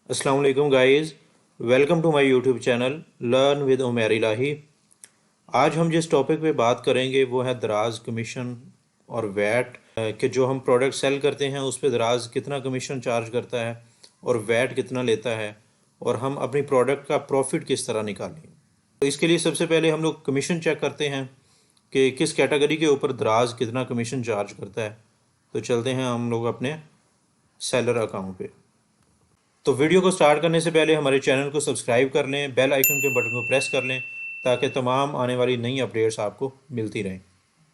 अस्सलाम वालेकुम guys, welcome to my YouTube channel learn with Umair Ilahi. आज हम जिस टॉपिक पे बात करेंगे वो है दराज कमीशन और वैट कि जो हम प्रोडक्ट सेल करते हैं उस पे दराज कितना कमीशन चार्ज करता है और वैट कितना लेता है और हम अपनी प्रोडक्ट का प्रॉफिट किस तरह निकालें। तो इसके लिए सबसे पहले हम लोग कमीशन चेक करते हैं कि किस कैटेगरी के ऊपर दराज कितना कमीशन चार्ज करता है। तो चलते हैं हम लोग अपने सेलर अकाउंट पे। तो वीडियो को स्टार्ट करने से पहले हमारे चैनल को सब्सक्राइब कर लें, बेल आइकन के बटन को प्रेस कर लें ताकि तमाम आने वाली नई अपडेट्स आपको मिलती रहें।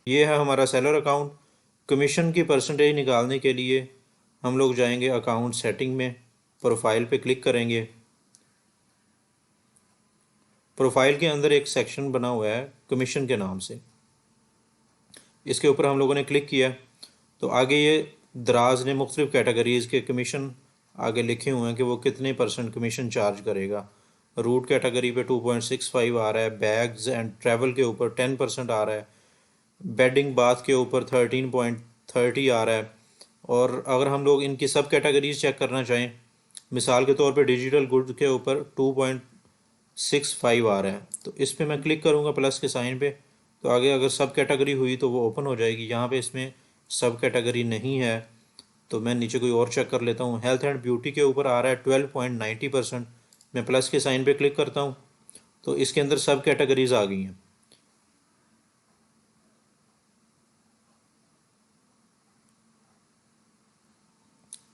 ये है हमारा सेलर अकाउंट। कमीशन की परसेंटेज निकालने के लिए हम लोग जाएंगे अकाउंट सेटिंग में, प्रोफाइल पे क्लिक करेंगे। प्रोफाइल के अंदर एक सेक्शन बना हुआ है कमीशन के नाम से, इसके ऊपर हम लोगों ने क्लिक किया तो आगे ये दराज ने मुख्तलिफ कैटेगरीज़ के कमीशन आगे लिखे हुए हैं कि वो कितने परसेंट कमीशन चार्ज करेगा। रूट कैटेगरी पे 2.65 आ रहा है, बैग्स एंड ट्रैवल के ऊपर 10% आ रहा है, बेडिंग बाथ के ऊपर 13.30 आ रहा है। और अगर हम लोग इनकी सब कैटेगरीज चेक करना चाहें, मिसाल के तौर पे डिजिटल गुड के ऊपर 2.65 आ रहा है, तो इस पर मैं क्लिक करूँगा प्लस के साइन पे, तो आगे अगर सब कैटेगरी हुई तो वो ओपन हो जाएगी। यहाँ पे इसमें सब कैटेगरी नहीं है तो मैं नीचे कोई और चेक कर लेता हूँ। हेल्थ एंड ब्यूटी के ऊपर आ रहा है 12.90%, मैं प्लस के साइन पे क्लिक करता हूँ तो इसके अंदर सब कैटेगरीज आ गई हैं।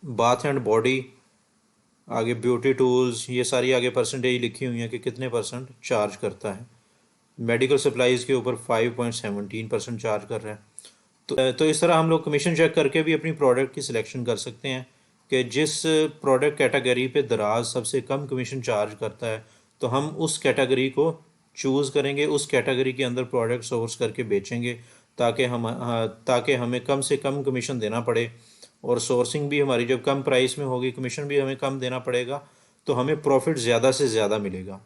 बाथ एंड बॉडी, आगे ब्यूटी टूल्स, ये सारी आगे परसेंटेज लिखी हुई है कि कितने परसेंट चार्ज करता है। मेडिकल सप्लाईज़ के ऊपर 5.17% चार्ज कर रहा है। तो इस तरह हम लोग कमीशन चेक करके भी अपनी प्रोडक्ट की सिलेक्शन कर सकते हैं कि जिस प्रोडक्ट कैटेगरी पे दराज सबसे कम कमीशन चार्ज करता है तो हम उस कैटेगरी को चूज़ करेंगे, उस कैटेगरी के अंदर प्रोडक्ट सोर्स करके बेचेंगे ताकि हमें कम से कम कमीशन देना पड़े। और सोर्सिंग भी हमारी जब कम प्राइस में होगी, कमीशन भी हमें कम देना पड़ेगा, तो हमें प्रॉफिट ज़्यादा से ज़्यादा मिलेगा।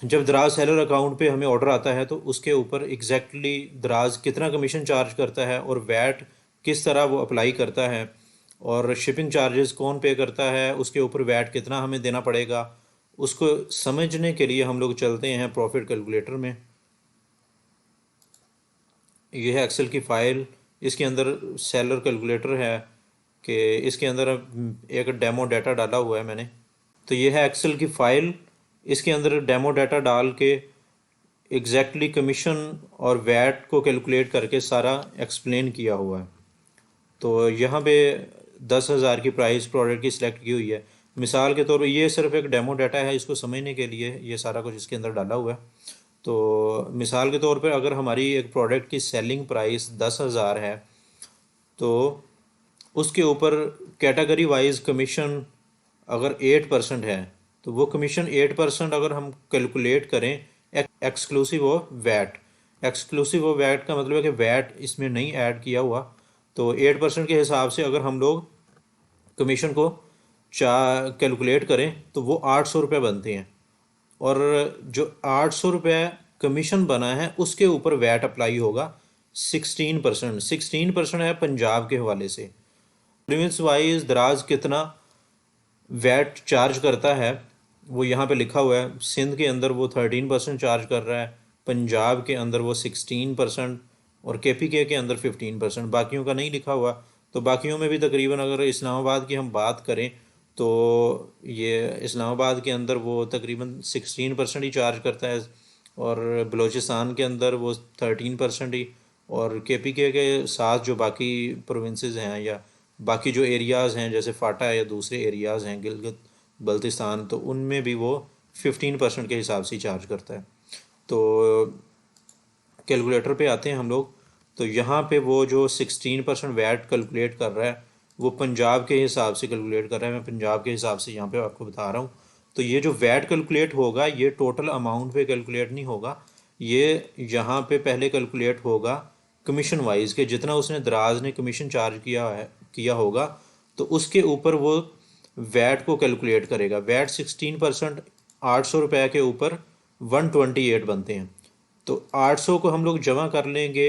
जब दराज सेलर अकाउंट पे हमें ऑर्डर आता है तो उसके ऊपर एग्जैक्टली दराज कितना कमीशन चार्ज करता है और वैट किस तरह वो अप्लाई करता है और शिपिंग चार्जेस कौन पे करता है, उसके ऊपर वैट कितना हमें देना पड़ेगा, उसको समझने के लिए हम लोग चलते हैं प्रॉफिट कैलकुलेटर में। ये है एक्सेल की फ़ाइल, इसके अंदर सेलर कैलकुलेटर है कि इसके अंदर एक डेमो डाटा डाला हुआ है मैंने। तो ये है एक्सेल की फ़ाइल, इसके अंदर डेमो डाटा डाल के एग्जैक्टली कमीशन और वैट को कैलकुलेट करके सारा एक्सप्लेन किया हुआ है। तो यहाँ पे 10,000 की प्राइस प्रोडक्ट की सिलेक्ट की हुई है। मिसाल के तौर पर ये सिर्फ एक डेमो डाटा है, इसको समझने के लिए ये सारा कुछ इसके अंदर डाला हुआ है। तो मिसाल के तौर पर अगर हमारी एक प्रोडक्ट की सेलिंग प्राइस 10,000 है तो उसके ऊपर कैटेगरी वाइज कमीशन अगर 8% है तो वो कमीशन 8% अगर हम कैलकुलेट करें exclusive of VAT. Exclusive of VAT का मतलब है कि वैट इसमें नहीं ऐड किया हुआ। तो 8% के हिसाब से अगर हम लोग कमीशन को कैलकुलेट करें तो वो 800 रुपये बनते हैं। और जो 800 रुपये कमीशन बना है उसके ऊपर वैट अप्लाई होगा 16%। 16% है पंजाब के हवाले से। प्रीमियस वाइज दराज कितना वैट चार्ज करता है वो यहाँ पे लिखा हुआ है। सिंध के अंदर वो 13% चार्ज कर रहा है, पंजाब के अंदर वो 16% और KPK के अंदर 15%। बाकियों का नहीं लिखा हुआ। तो बाकियों में भी तकरीबन अगर इस्लामाबाद की हम बात करें तो ये इस्लामाबाद के अंदर वो तकरीबन 16% ही चार्ज करता है और बलूचिस्तान के अंदर वो 13% ही। और KPK के साथ जो बाकी प्रोविंसेस हैं या बाकी जो एरियाज़ हैं जैसे फाटा या दूसरे एरियाज़ हैं गिलगित बल्तिस्तान, तो उनमें भी वो 15% के हिसाब से चार्ज करता है। तो कैलकुलेटर पे आते हैं हम लोग, तो यहाँ पे वो जो 16% वैट कैलकुलेट कर रहा है वो पंजाब के हिसाब से कैलकुलेट कर रहा है। मैं पंजाब के हिसाब से यहाँ पे आपको बता रहा हूँ। तो ये जो वैट कैलकुलेट होगा ये टोटल अमाउंट पे कैलकुलेट नहीं होगा, ये यहाँ पे पहले कैलकुलेट होगा कमीशन वाइज के जितना उसने दराज ने कमीशन चार्ज किया होगा तो उसके ऊपर वो वैट को कैलकुलेट करेगा। वैट 16% 800 रुपये के ऊपर 128 बनते हैं। तो 800 को हम लोग जमा कर लेंगे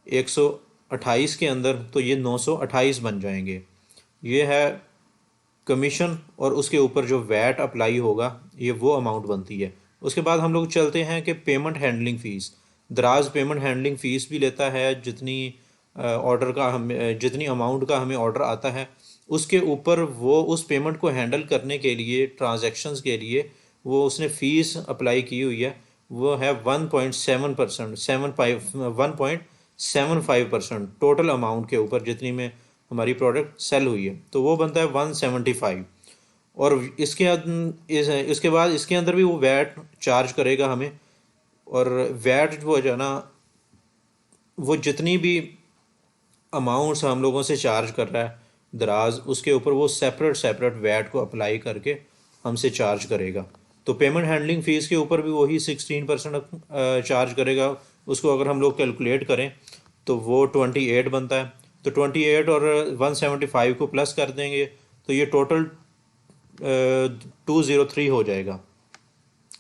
128 के अंदर तो ये 928 बन जाएंगे। ये है कमीशन और उसके ऊपर जो वैट अप्लाई होगा ये वो अमाउंट बनती है। उसके बाद हम लोग चलते हैं कि पेमेंट हैंडलिंग फ़ीस। दराज पेमेंट हैंडलिंग फ़ीस भी लेता है, जितनी ऑर्डर का हम जितनी अमाउंट का हमें ऑर्डर आता है उसके ऊपर वो उस पेमेंट को हैंडल करने के लिए, ट्रांजैक्शंस के लिए वो उसने फ़ीस अप्लाई की हुई है। वो है 1.7%, 1.75% टोटल अमाउंट के ऊपर जितनी में हमारी प्रोडक्ट सेल हुई है, तो वो बनता है 175। और इसके बाद इसके अंदर भी वो वैट चार्ज करेगा हमें। और वैट जो है ना, वो जितनी भी अमाउंट्स हम लोगों से चार्ज कर रहा है दराज, उसके ऊपर वो सेपरेट सेपरेट वैट को अप्लाई करके हमसे चार्ज करेगा। तो पेमेंट हैंडलिंग फ़ीस के ऊपर भी वही 16% चार्ज करेगा। उसको अगर हम लोग कैलकुलेट करें तो वो 28 बनता है। तो 28 और 175 को प्लस कर देंगे तो ये टोटल 203 हो जाएगा।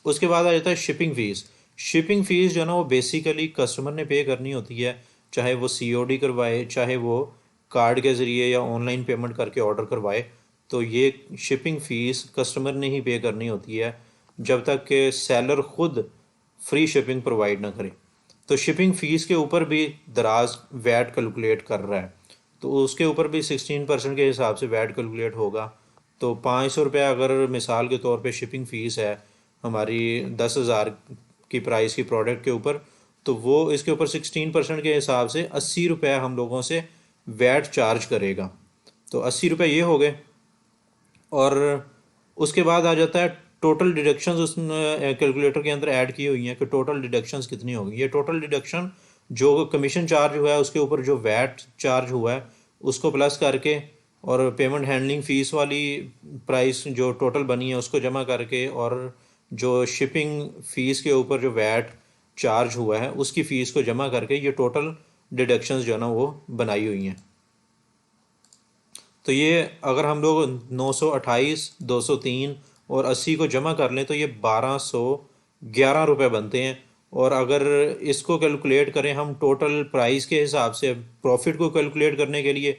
उसके बाद आ जाता है शिपिंग फ़ीस। शिपिंग फ़ीस जो है ना वो बेसिकली कस्टमर ने पे करनी होती है, चाहे वो सीओडी करवाए, चाहे वो कार्ड के ज़रिए या ऑनलाइन पेमेंट करके ऑर्डर करवाए। तो ये शिपिंग फ़ीस कस्टमर ने ही पे करनी होती है जब तक कि सेलर ख़ुद फ्री शिपिंग प्रोवाइड ना करे। तो शिपिंग फ़ीस के ऊपर भी दराज वैट कैलकुलेट कर रहा है, तो उसके ऊपर भी 16% के हिसाब से वैट कैलकुलेट होगा। तो 500 रुपये अगर मिसाल के तौर पे शिपिंग फ़ीस है हमारी 10,000 की प्राइस की प्रोडक्ट के ऊपर, तो वो इसके ऊपर 16% के हिसाब से 80 रुपये हम लोगों से वैट चार्ज करेगा। तो 80 रुपये ये हो गए। और उसके बाद आ जाता है टोटल डिडक्शंस। उस कैलकुलेटर के अंदर ऐड की हुई हैं कि टोटल डिडक्शंस कितनी होगी। ये टोटल डिडक्शन जो कमीशन चार्ज हुआ है उसके ऊपर जो वैट चार्ज हुआ है उसको प्लस करके, और पेमेंट हैंडलिंग फ़ीस वाली प्राइस जो टोटल बनी है उसको जमा करके, और जो शिपिंग फ़ीस के ऊपर जो वैट चार्ज हुआ है उसकी फ़ीस को जमा करके ये टोटल डिडक्शंस जो है ना वो बनाई हुई हैं। तो ये अगर हम लोग 928, 203 और 80 को जमा कर लें तो ये 1211 रुपये बनते हैं। और अगर इसको कैलकुलेट करें हम टोटल प्राइस के हिसाब से, प्रॉफिट को कैलकुलेट करने के लिए,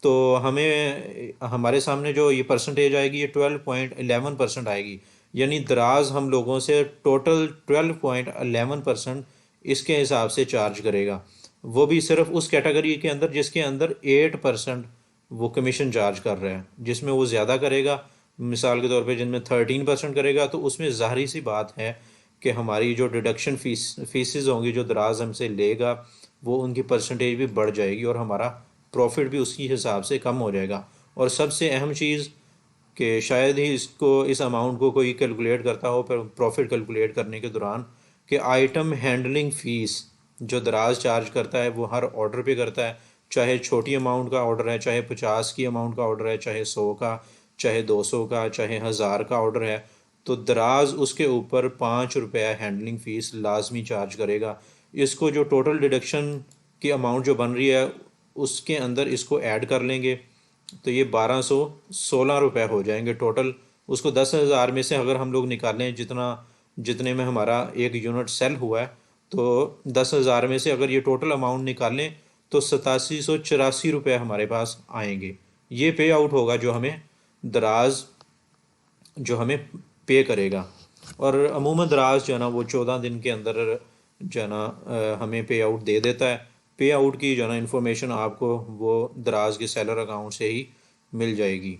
तो हमें हमारे सामने जो ये परसेंटेज आएगी ये 12.11% आएगी। यानी दराज हम लोगों से टोटल 12.11% इसके हिसाब से चार्ज करेगा। वो भी सिर्फ उस कैटेगरी के अंदर जिसके अंदर 8% वो कमीशन चार्ज कर रहा है। जिसमें वो ज़्यादा करेगा, मिसाल के तौर पे जिनमें 13% करेगा, तो उसमें ज़ाहिर सी बात है कि हमारी जो डिडक्शन फीसेस होंगी जो दराज हमसे लेगा वो उनकी परसेंटेज भी बढ़ जाएगी और हमारा प्रॉफिट भी उसी हिसाब से कम हो जाएगा। और सबसे अहम चीज़ कि शायद ही इस अमाउंट को कोई कैलकुलेट करता हो पर प्रॉफिट कैलकुलेट करने के दौरान, कि आइटम हैंडलिंग फ़ीस जो दराज चार्ज करता है वो हर ऑर्डर पे करता है। चाहे छोटी अमाउंट का ऑर्डर है, चाहे 50 की अमाउंट का ऑर्डर है, चाहे 100 का, चाहे 200 का, चाहे 1000 का ऑर्डर है, तो दराज उसके ऊपर 5 रुपया हैंडलिंग फ़ीस लाजमी चार्ज करेगा। इसको जो टोटल डिडक्शन की अमाउंट जो बन रही है उसके अंदर इसको ऐड कर लेंगे तो ये 1216 रुपये हो जाएंगे टोटल। उसको 10,000 में से अगर हम लोग निकालें जितने में हमारा एक यूनिट सेल हुआ है, तो 10,000 में से अगर ये टोटल अमाउंट निकालें तो 8784 रुपये हमारे पास आएंगे। ये पे आउट होगा दराज जो हमें पे करेगा। और अमूमन दराज जो है ना वो 14 दिन के अंदर जो है ना हमें पे आउट दे देता है। पे आउट की जो है ना इन्फॉर्मेशन आपको वो दराज के सेलर अकाउंट से ही मिल जाएगी।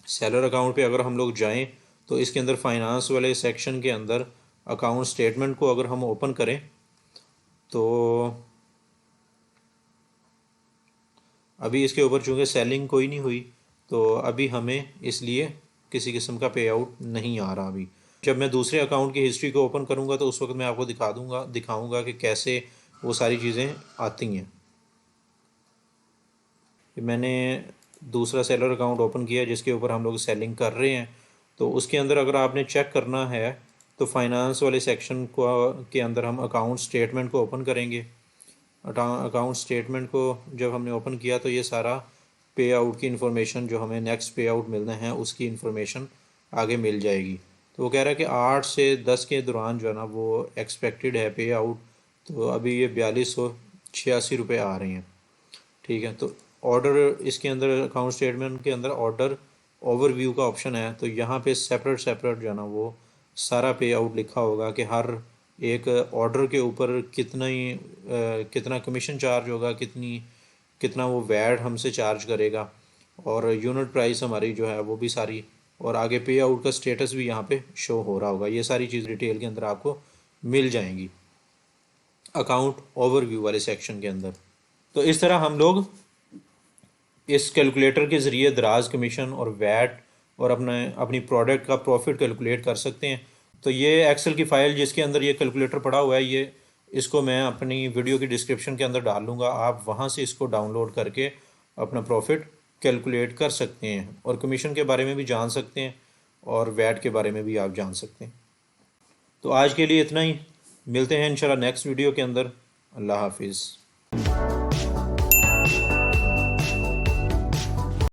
सेलर अकाउंट पे अगर हम लोग जाएं तो इसके अंदर फाइनेंस वाले सेक्शन के अंदर अकाउंट स्टेटमेंट को अगर हम ओपन करें तो अभी इसके ऊपर चूँकि सेलिंग कोई नहीं हुई तो अभी हमें इसलिए किसी किस्म का पे आउट नहीं आ रहा। अभी जब मैं दूसरे अकाउंट की हिस्ट्री को ओपन करूँगा तो उस वक्त मैं आपको दिखाऊँगा कि कैसे वो सारी चीज़ें आती हैं। मैंने दूसरा सेलर अकाउंट ओपन किया जिसके ऊपर हम लोग सेलिंग कर रहे हैं। तो उसके अंदर अगर आपने चेक करना है तो फाइनेंस वाले सेक्शन को के अंदर हम अकाउंट स्टेटमेंट को ओपन करेंगे। अकाउंट स्टेटमेंट को जब हमने ओपन किया तो ये सारा पे आउट की इन्फॉर्मेशन जो हमें नेक्स्ट पे आउट मिलना है उसकी इन्फॉर्मेशन आगे मिल जाएगी। तो वो कह रहा है कि 8 से 10 के दौरान जो है ना वो एक्सपेक्टेड है पे आउट। तो अभी ये 4286 रुपये आ रहे हैं। ठीक है, तो ऑर्डर, इसके अंदर अकाउंट स्टेटमेंट के अंदर ऑर्डर ओवरव्यू का ऑप्शन है, तो यहाँ पे सेपरेट जो है ना वो सारा पे आउट लिखा होगा कि हर एक ऑर्डर के ऊपर कितना कमीशन चार्ज होगा, कितना वो वैट हमसे चार्ज करेगा, और यूनिट प्राइस हमारी जो है वो भी सारी, और आगे पे आउट का स्टेटस भी यहाँ पे शो हो रहा होगा। ये सारी चीज़ डिटेल के अंदर आपको मिल जाएंगी अकाउंट ओवरव्यू वाले सेक्शन के अंदर। तो इस तरह हम लोग इस कैलकुलेटर के ज़रिए दराज कमीशन और वैट और अपनी प्रोडक्ट का प्रॉफिट कैलकुलेट कर सकते हैं। तो ये एक्सेल की फ़ाइल जिसके अंदर ये कैलकुलेटर पड़ा हुआ है, ये इसको मैं अपनी वीडियो की डिस्क्रिप्शन के अंदर डाल दूँगा, आप वहाँ से इसको डाउनलोड करके अपना प्रॉफिट कैलकुलेट कर सकते हैं और कमीशन के बारे में भी जान सकते हैं और वैट के बारे में भी आप जान सकते हैं। तो आज के लिए इतना ही, मिलते हैं इंशाल्लाह नेक्स्ट वीडियो के अंदर। अल्लाह हाफिज़।